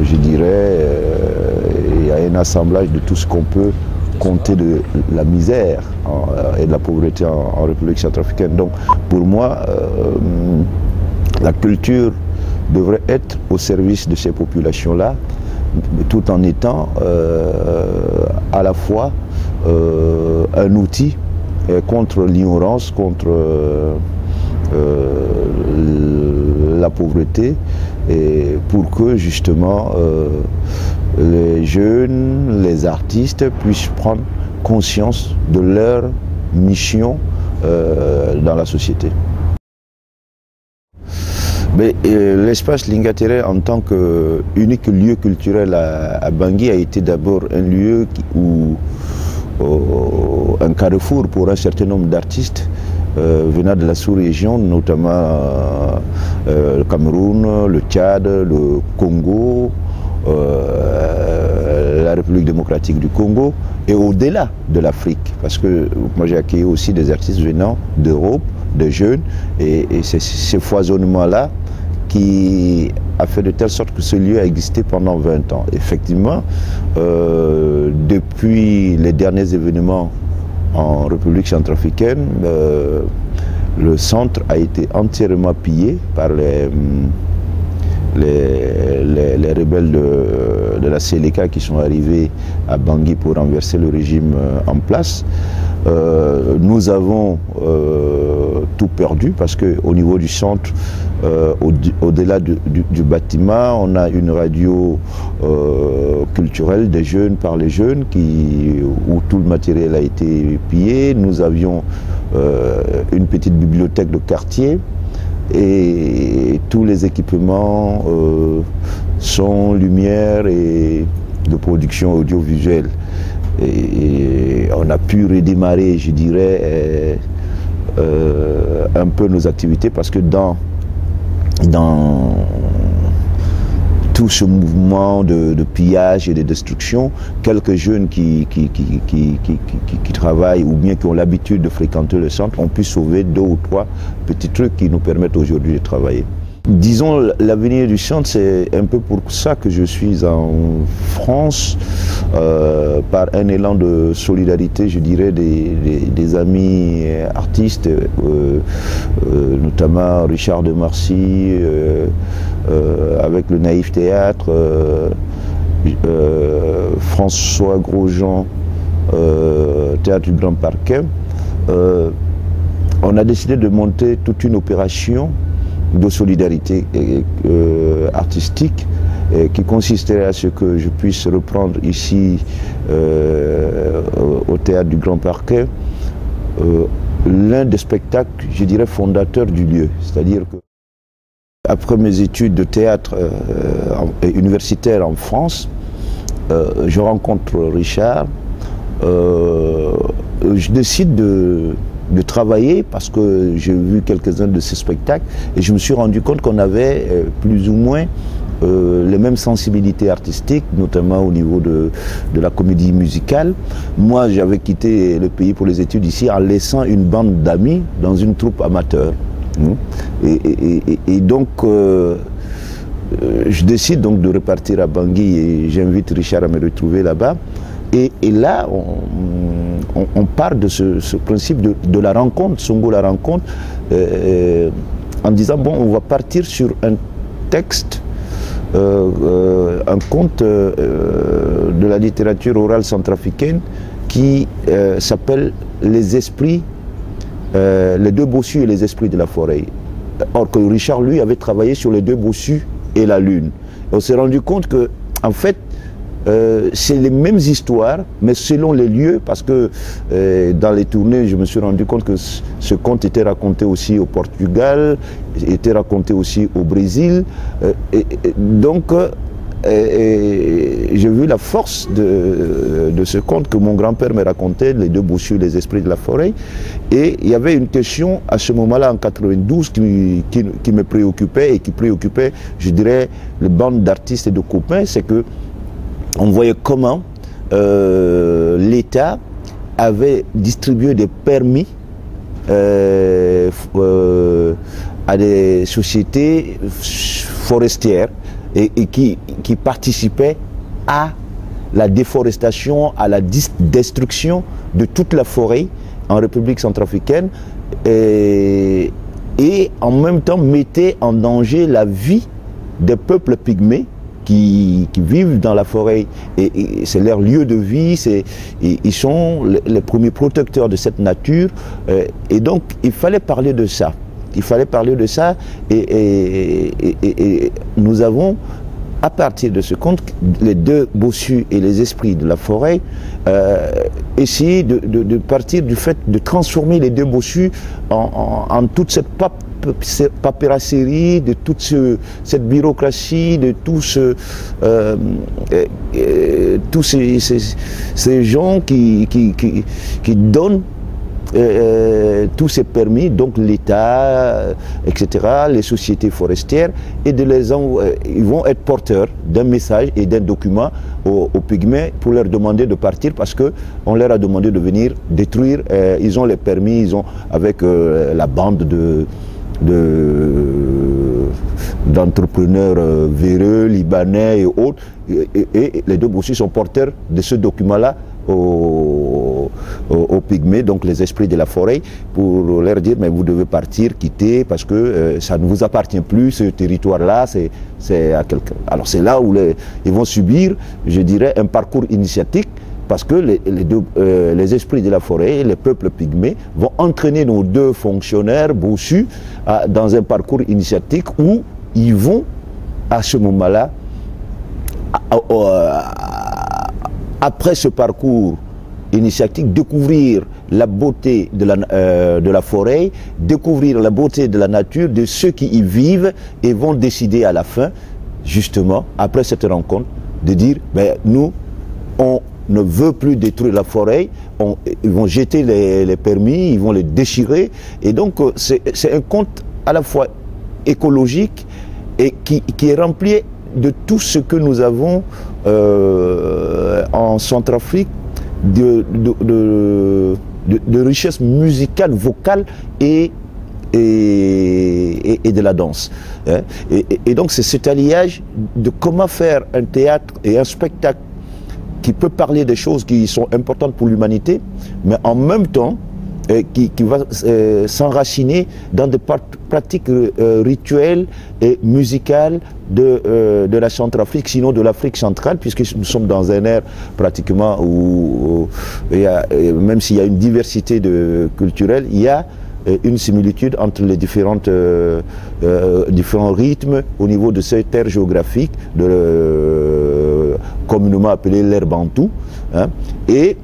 Je dirais, il y a un assemblage de tout ce qu'on peut compter de la misère et de la pauvreté en République centrafricaine. Donc pour moi, la culture devrait être au service de ces populations-là, tout en étant à la fois un outil contre l'ignorance, contre la pauvreté, et pour que justement les jeunes, les artistes puissent prendre conscience de leur mission dans la société. L'espace Lingatere en tant qu'unique lieu culturel à Bangui a été d'abord un lieu où un carrefour pour un certain nombre d'artistes venant de la sous-région, notamment le Cameroun, le Tchad, le Congo, la République démocratique du Congo et au-delà de l'Afrique. Parce que moi j'ai accueilli aussi des artistes venant d'Europe, de jeunes, et c'est ce foisonnement-là qui a fait de telle sorte que ce lieu a existé pendant 20 ans. Effectivement, depuis les derniers événements en République centrafricaine, le centre a été entièrement pillé par les rebelles de la Séléka qui sont arrivés à Bangui pour renverser le régime en place. Nous avons tout perdu parce qu'au niveau du centre, au-delà du bâtiment, on a une radio culturelle des jeunes par les jeunes où tout le matériel a été pillé. Nous avions une petite bibliothèque de quartier et tous les équipements son, lumière et de production audiovisuelle. Et on a pu redémarrer, je dirais, un peu nos activités parce que dans tout ce mouvement de pillage et de destruction, quelques jeunes qui travaillent ou bien qui ont l'habitude de fréquenter le centre ont pu sauver 2 ou 3 petits trucs qui nous permettent aujourd'hui de travailler. Disons, l'avenir du centre, c'est un peu pour ça que je suis en France, par un élan de solidarité, je dirais, des amis artistes, notamment Richard de Marcy, avec le Naïf Théâtre, François Grosjean, Théâtre du Grand Parquet. On a décidé de monter toute une opération de solidarité artistique qui consisterait à ce que je puisse reprendre ici au Théâtre du Grand Parquet l'un des spectacles, je dirais, fondateurs du lieu. C'est-à-dire que après mes études de théâtre universitaire en France, je rencontre Richard, je décide de travailler parce que j'ai vu quelques-uns de ces spectacles et je me suis rendu compte qu'on avait plus ou moins les mêmes sensibilités artistiques, notamment au niveau de la comédie musicale. Moi, j'avais quitté le pays pour les études ici en laissant une bande d'amis dans une troupe amateur. Et donc, je décide donc de repartir à Bangui et j'invite Richard à me retrouver là-bas. Et là, on part de ce principe de la rencontre, Songo la rencontre, en disant, bon, on va partir sur un texte, un conte de la littérature orale centrafricaine qui s'appelle Les Esprits, les 2 bossus et les esprits de la forêt. Or que Richard, lui, avait travaillé sur les 2 bossus et la lune. Et on s'est rendu compte que, en fait, c'est les mêmes histoires, mais selon les lieux, parce que dans les tournées, je me suis rendu compte que ce conte était raconté aussi au Portugal, était raconté aussi au Brésil. Donc, j'ai vu la force de ce conte que mon grand-père me racontait, les deux bossus, les esprits de la forêt. Et il y avait une question à ce moment-là, en 92, qui me préoccupait et qui préoccupait, je dirais, le bande d'artistes et de copains, c'est que on voyait comment l'État avait distribué des permis à des sociétés forestières et qui participaient à la déforestation, à la destruction de toute la forêt en République centrafricaine et en même temps mettaient en danger la vie des peuples pygmées qui vivent dans la forêt, et c'est leur lieu de vie, ils sont les premiers protecteurs de cette nature, et donc il fallait parler de ça. Il fallait parler de ça, et nous avons, à partir de ce conte, les deux bossus et les esprits de la forêt, essayé de partir du fait de transformer les deux bossus en toute cette papyrasserie, de toute cette bureaucratie, de tous ces gens qui donnent tous ces permis, donc l'État, etc., les sociétés forestières, et ils vont être porteurs d'un message et d'un document aux Pygmées pour leur demander de partir, parce qu'on leur a demandé de venir détruire. Ils ont les permis, ils ont, avec la bande d'entrepreneurs véreux, libanais et autres, et les deux bossus sont porteurs de ce document-là aux Pygmées, donc les esprits de la forêt, pour leur dire mais vous devez partir, quitter, parce que ça ne vous appartient plus, ce territoire-là, c'est à quelqu'un. Alors c'est là où ils vont subir, je dirais, un parcours initiatique, parce que les esprits de la forêt, les peuples pygmées, vont entraîner nos deux fonctionnaires bossus dans un parcours initiatique où ils vont, à ce moment-là, après ce parcours initiatique, découvrir la beauté de la forêt, découvrir la beauté de la nature, de ceux qui y vivent, et vont décider à la fin, justement, après cette rencontre, de dire, ben, nous, on ne veut plus détruire la forêt, ils vont jeter les permis, ils vont les déchirer, et donc c'est un conte à la fois écologique et qui est rempli de tout ce que nous avons en Centrafrique, de richesse musicale, vocale et de la danse. Et donc c'est cet alliage de comment faire un théâtre et un spectacle qui peut parler des choses qui sont importantes pour l'humanité, mais en même temps qui va s'enraciner dans des pratiques rituelles et musicales de la Centrafrique, sinon de l'Afrique centrale, puisque nous sommes dans un air pratiquement où même s'il y a une diversité culturelle, il y a une similitude entre les différents rythmes au niveau de cette aire géographique, communément appelée l'aire bantou, hein, et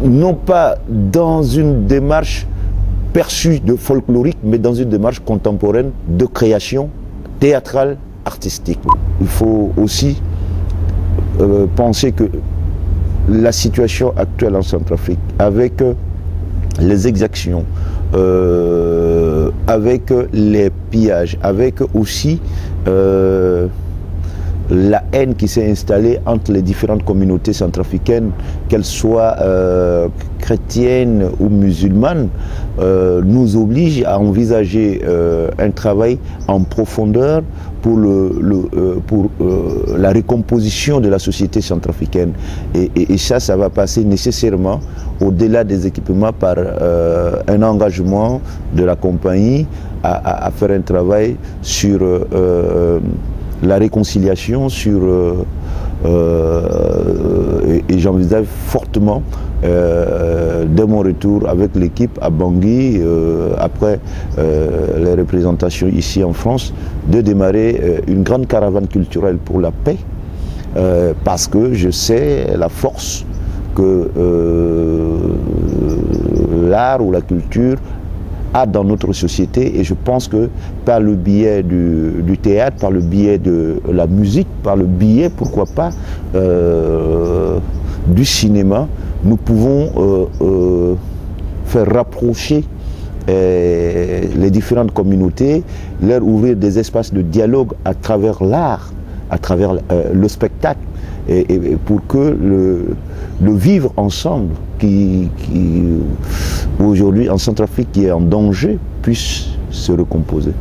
non pas dans une démarche perçue de folklorique, mais dans une démarche contemporaine de création théâtrale, artistique. Il faut aussi penser que la situation actuelle en Centrafrique, avec les exactions, avec les pillages, avec aussi la haine qui s'est installée entre les différentes communautés centrafricaines, qu'elles soient chrétiennes ou musulmanes, nous oblige à envisager un travail en profondeur pour la recomposition de la société centrafricaine. Et ça va passer nécessairement, au-delà des équipements, par un engagement de la compagnie à faire un travail sur la réconciliation, et j'envisage fortement, dès mon retour avec l'équipe à Bangui, après les représentations ici en France, de démarrer une grande caravane culturelle pour la paix, parce que je sais la force que l'art ou la culture a dans notre société, et je pense que par le biais du théâtre, par le biais de la musique, par le biais, pourquoi pas, du cinéma, nous pouvons faire rapprocher les différentes communautés, leur ouvrir des espaces de dialogue à travers l'art, à travers le spectacle, et pour que le vivre ensemble, qui aujourd'hui en Centrafrique qui est en danger, puisse se recomposer.